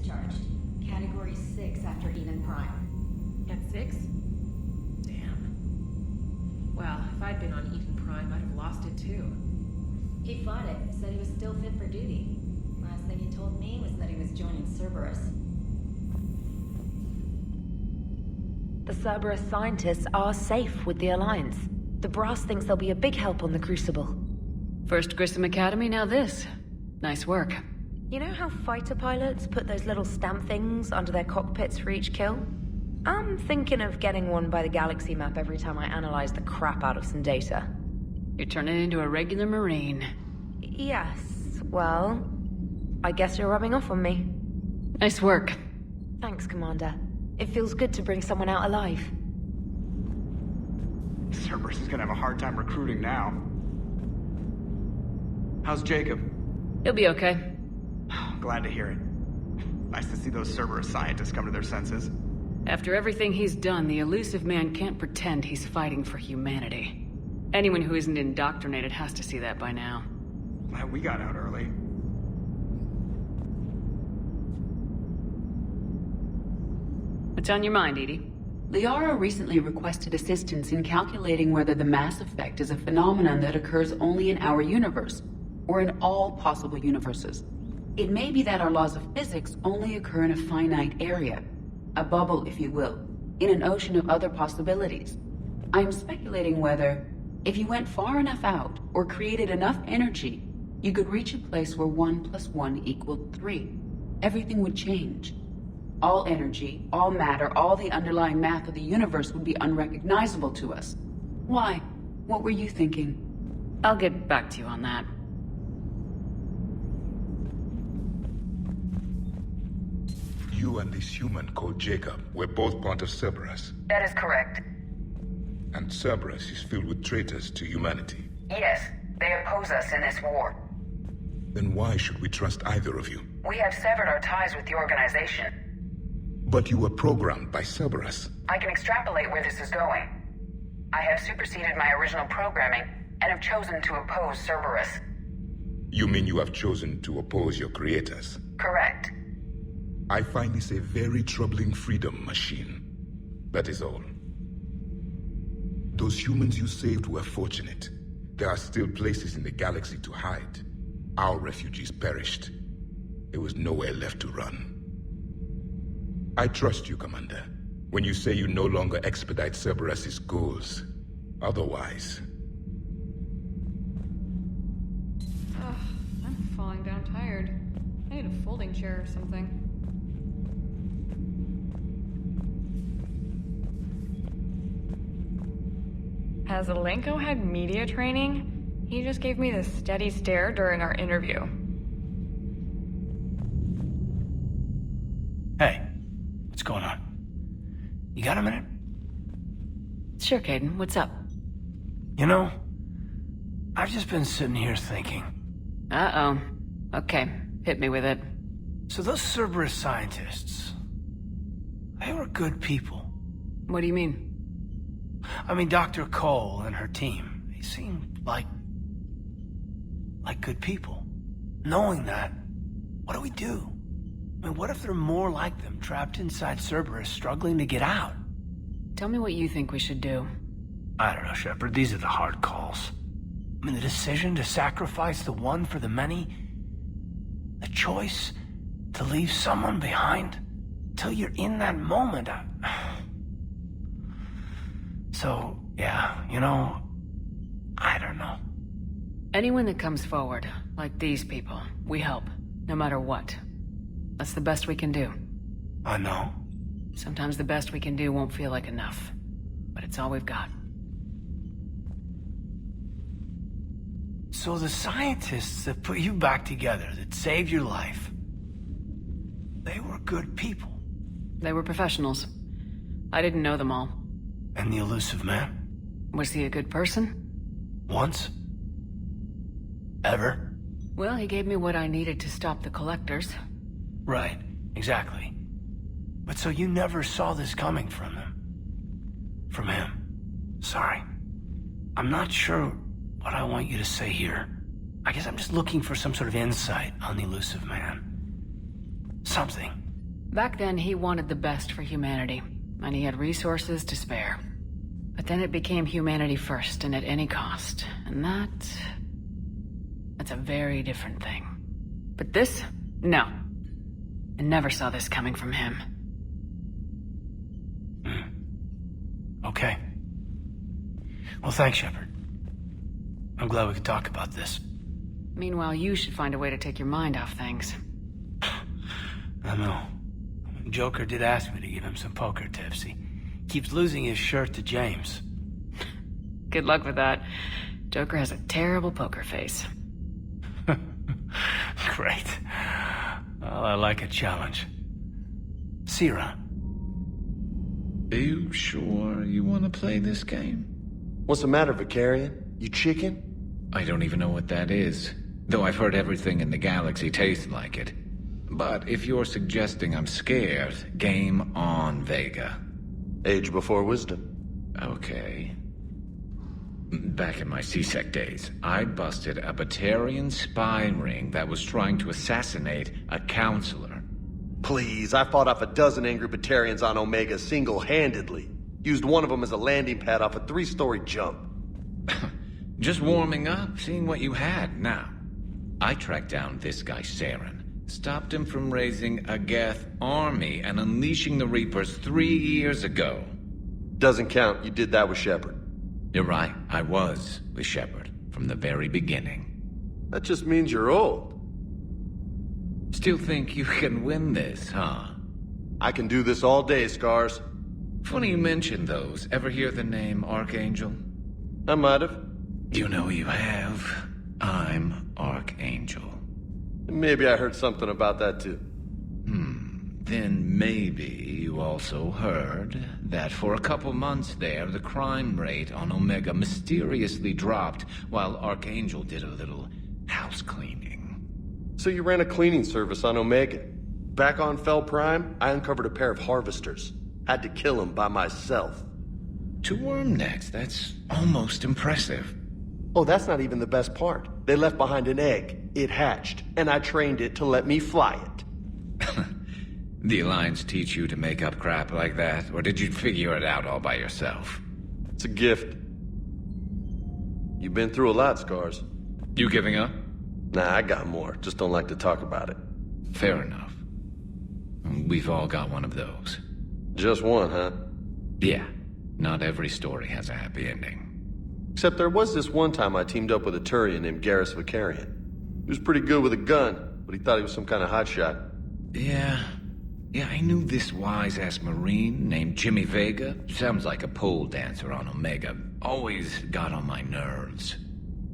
discharged. Category 6 after Eden Prime. At 6? Damn. Well, if I'd been on Eden Prime, I'd have lost it too. He fought it, said he was still fit for duty. Last thing he told me was that he was joining Cerberus. The Cerberus scientists are safe with the Alliance. The Brass thinks they'll be a big help on the Crucible. First Grissom Academy, now this. Nice work. You know how fighter pilots put those little stamp things under their cockpits for each kill? I'm thinking of getting one by the galaxy map every time I analyze the crap out of some data. You're turning into a regular Marine. Yes, well, I guess you're rubbing off on me. Nice work. Thanks, Commander. It feels good to bring someone out alive. Cerberus is gonna have a hard time recruiting now. How's Jacob? He'll be okay. Glad to hear it. Nice to see those Cerberus scientists come to their senses. After everything he's done, the elusive man can't pretend he's fighting for humanity. Anyone who isn't indoctrinated has to see that by now. Glad we got out early. What's on your mind, EDI? Liara recently requested assistance in calculating whether the Mass Effect is a phenomenon that occurs only in our universe, or in all possible universes. It may be that our laws of physics only occur in a finite area, a bubble, if you will, in an ocean of other possibilities. I am speculating whether, if you went far enough out, or created enough energy, you could reach a place where 1 + 1 = 3. Everything would change. All energy, all matter, all the underlying math of the universe would be unrecognizable to us. Why? What were you thinking? I'll get back to you on that. You and this human called Jacob were both part of Cerberus. That is correct. And Cerberus is filled with traitors to humanity. Yes, they oppose us in this war. Then why should we trust either of you? We have severed our ties with the organization. But you were programmed by Cerberus. I can extrapolate where this is going. I have superseded my original programming and have chosen to oppose Cerberus. You mean you have chosen to oppose your creators? Correct. I find this a very troubling freedom machine. That is all. Those humans you saved were fortunate. There are still places in the galaxy to hide. Our refugees perished. There was nowhere left to run. I trust you, Commander, when you say you no longer expedite Cerberus's goals. Otherwise... I'm falling down tired. I need a folding chair or something. Has Alenko had media training? He just gave me this steady stare during our interview. Hey, what's going on? You got a minute? Sure, Caden. What's up? You know, I've just been sitting here thinking. Uh-oh. Okay, hit me with it. So those Cerberus scientists, they were good people. What do you mean? I mean, Dr. Cole and her team, they seemed like good people. Knowing that, what do we do? I mean, what if there are more like them, trapped inside Cerberus, struggling to get out? Tell me what you think we should do. I don't know, Shepard. These are the hard calls. I mean, the decision to sacrifice the one for the many, the choice to leave someone behind till you're in that moment. So, yeah, you know, I don't know. Anyone that comes forward, like these people, we help, no matter what. That's the best we can do. I know. Sometimes the best we can do won't feel like enough, but it's all we've got. So the scientists that put you back together, that saved your life, they were good people. They were professionals. I didn't know them all. And the elusive man? Was he a good person? Once? Ever? Well, he gave me what I needed to stop the collectors. Right, exactly. But so you never saw this coming from him? From him? Sorry. I'm not sure what I want you to say here. I guess I'm just looking for some sort of insight on the elusive man. Something. Back then, he wanted the best for humanity, and he had resources to spare. But then it became humanity first and at any cost, and that's a very different thing. But this? No. I never saw this coming from him. Okay. Well, thanks, Shepard. I'm glad we could talk about this. Meanwhile, you should find a way to take your mind off things. I know. Joker did ask me to give him some poker tips. He keeps losing his shirt to James. Good luck with that. Joker has a terrible poker face. Great. Well, I like a challenge. See you around. Are you sure you want to play this game? What's the matter, Vicarian? You chicken? I don't even know what that is, though I've heard everything in the galaxy tastes like it. But if you're suggesting I'm scared, game on, Vega. Age before wisdom. Okay. Back in my C-Sec days, I busted a Batarian spy ring that was trying to assassinate a counselor. Please, I fought off a dozen angry Batarians on Omega single-handedly. Used one of them as a landing pad off a 3-story jump. Just warming up, seeing what you had now. I tracked down this guy, Saren. Stopped him from raising a Geth army and unleashing the Reapers 3 years ago. Doesn't count. You did that with Shepard. You're right. I was with Shepard from the very beginning. That just means you're old. Still think you can win this, huh? I can do this all day, Scars. Funny you mention those. Ever hear the name Archangel? I might have. You know you have. I'm Archangel. Maybe I heard something about that too. Then maybe you also heard that for a couple months there, the crime rate on Omega mysteriously dropped while Archangel did a little house cleaning. So you ran a cleaning service on Omega. Back on Fel Prime, I uncovered a pair of harvesters. Had to kill them by myself. 2 worm necks, that's almost impressive. Oh, that's not even the best part. They left behind an egg. It hatched, and I trained it to let me fly it. The Alliance teach you to make up crap like that, or did you figure it out all by yourself? It's a gift. You've been through a lot, Scars. You giving up? Nah, I got more. Just don't like to talk about it. Fair enough. We've all got one of those. Just one, huh? Yeah. Not every story has a happy ending. Except there was this one time I teamed up with a Turian named Garrus Vicarian. He was pretty good with a gun, but he thought he was some kind of hotshot. Yeah, I knew this wise-ass Marine named Jimmy Vega. Sounds like a pole dancer on Omega. Always got on my nerves.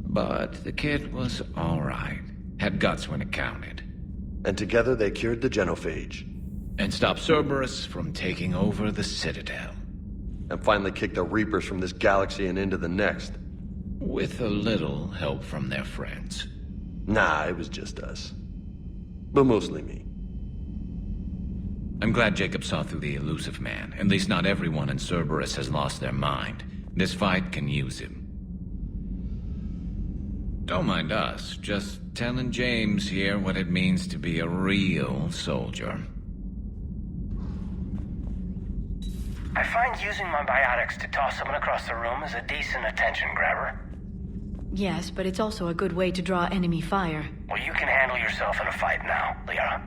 But the kid was alright. Had guts when it counted. And together they cured the genophage. And stopped Cerberus from taking over the Citadel. And finally kicked the Reapers from this galaxy and into the next. With a little help from their friends. Nah, it was just us. But mostly me. I'm glad Jacob saw through the elusive man. At least not everyone in Cerberus has lost their mind. This fight can use him. Don't mind us. Just telling James here what it means to be a real soldier. I find using my biotics to toss someone across the room is a decent attention grabber. Yes, but it's also a good way to draw enemy fire. Well, you can handle yourself in a fight now, Leah.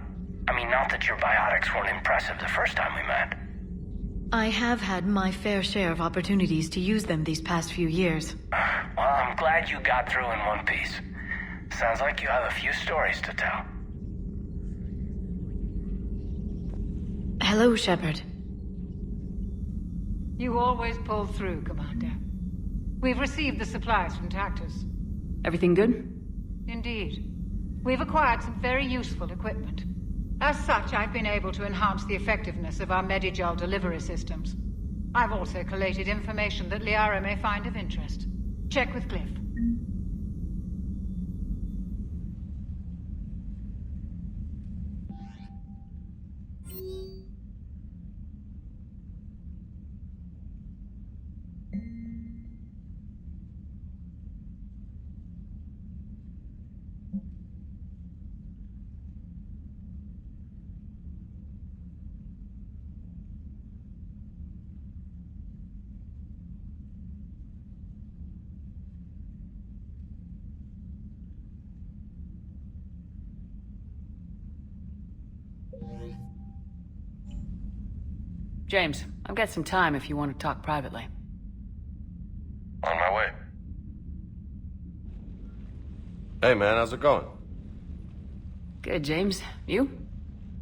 I mean, not that your biotics weren't impressive the first time we met. I have had my fair share of opportunities to use them these past few years. Well, I'm glad you got through in one piece. Sounds like you have a few stories to tell. Hello, Shepard. You always pull through, Commander. We've received the supplies from Tactus. Everything good? Indeed. We've acquired some very useful equipment. As such, I've been able to enhance the effectiveness of our Medigel delivery systems. I've also collated information that Liara may find of interest. Check with Cliff. James, I've got some time if you want to talk privately. On my way. Hey, man, how's it going? Good, James. You?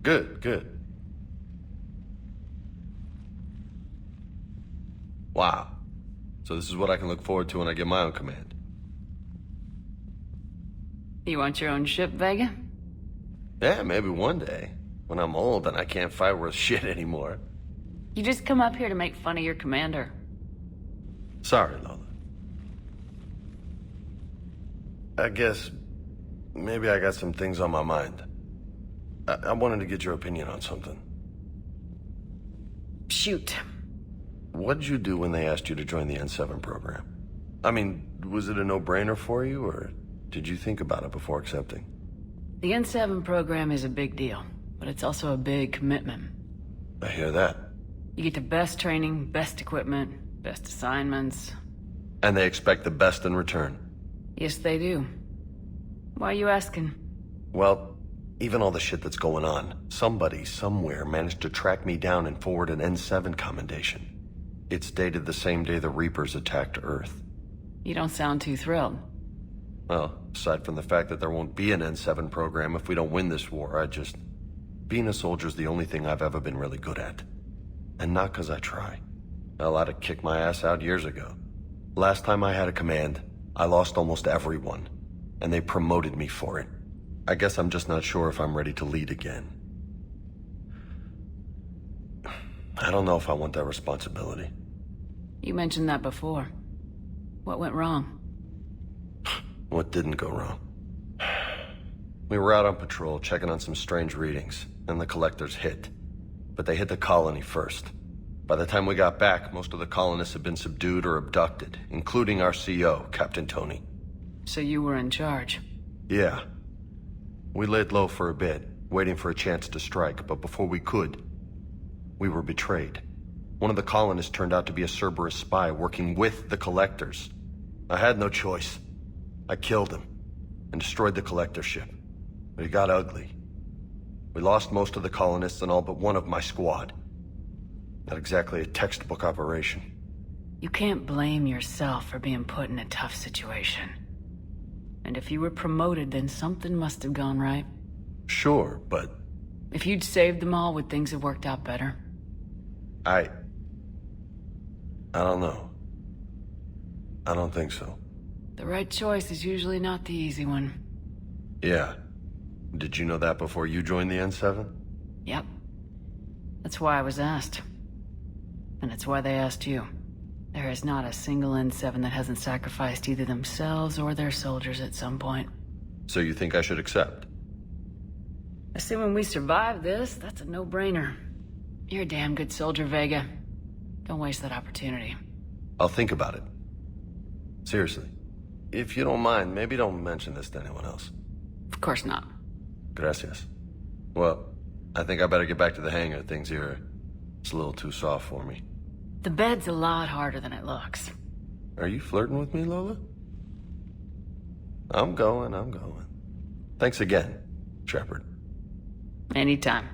Good, good. Wow. So this is what I can look forward to when I get my own command. You want your own ship, Vega? Yeah, maybe one day. When I'm old and I can't fight worth shit anymore. You just come up here to make fun of your commander. Sorry, Lola. I guess maybe I got some things on my mind. I wanted to get your opinion on something. Shoot. What'd you do when they asked you to join the N7 program? I mean, was it a no-brainer for you, or did you think about it before accepting? The N7 program is a big deal, but it's also a big commitment. I hear that. You get the best training, best equipment, best assignments. And they expect the best in return. Yes, they do. Why are you asking? Well, even all the shit that's going on, somebody somewhere managed to track me down and forward an N7 commendation. It's dated the same day the Reapers attacked Earth. You don't sound too thrilled. Well, aside from the fact that there won't be an N7 program if we don't win this war, being a soldier's the only thing I've ever been really good at. And not because I try. Hell, I'd have kicked my ass out years ago. Last time I had a command, I lost almost everyone. And they promoted me for it. I guess I'm just not sure if I'm ready to lead again. I don't know if I want that responsibility. You mentioned that before. What went wrong? What didn't go wrong? We were out on patrol, checking on some strange readings, and the collectors hit. But they hit the colony first. By the time we got back, most of the colonists had been subdued or abducted, including our CO, Captain Tony. So you were in charge? Yeah. We laid low for a bit, waiting for a chance to strike, but before we could, we were betrayed. One of the colonists turned out to be a Cerberus spy working with the collectors. I had no choice. I killed him and destroyed the collector ship. But it got ugly. We lost most of the colonists and all but one of my squad. Not exactly a textbook operation. You can't blame yourself for being put in a tough situation. And if you were promoted, then something must have gone right. Sure, but... If you'd saved them all, would things have worked out better? I don't know. I don't think so. The right choice is usually not the easy one. Yeah. Did you know that before you joined the N7? Yep. That's why I was asked. And it's why they asked you. There is not a single N7 that hasn't sacrificed either themselves or their soldiers at some point. So you think I should accept? Assuming we survive this, that's a no-brainer. You're a damn good soldier, Vega. Don't waste that opportunity. I'll think about it. Seriously. If you don't mind, maybe don't mention this to anyone else. Of course not. Gracias. Well, I think I better get back to the hangar. Things here, it's a little too soft for me. The bed's a lot harder than it looks. Are you flirting with me, Lola? I'm going. Thanks again, Shepard. Anytime.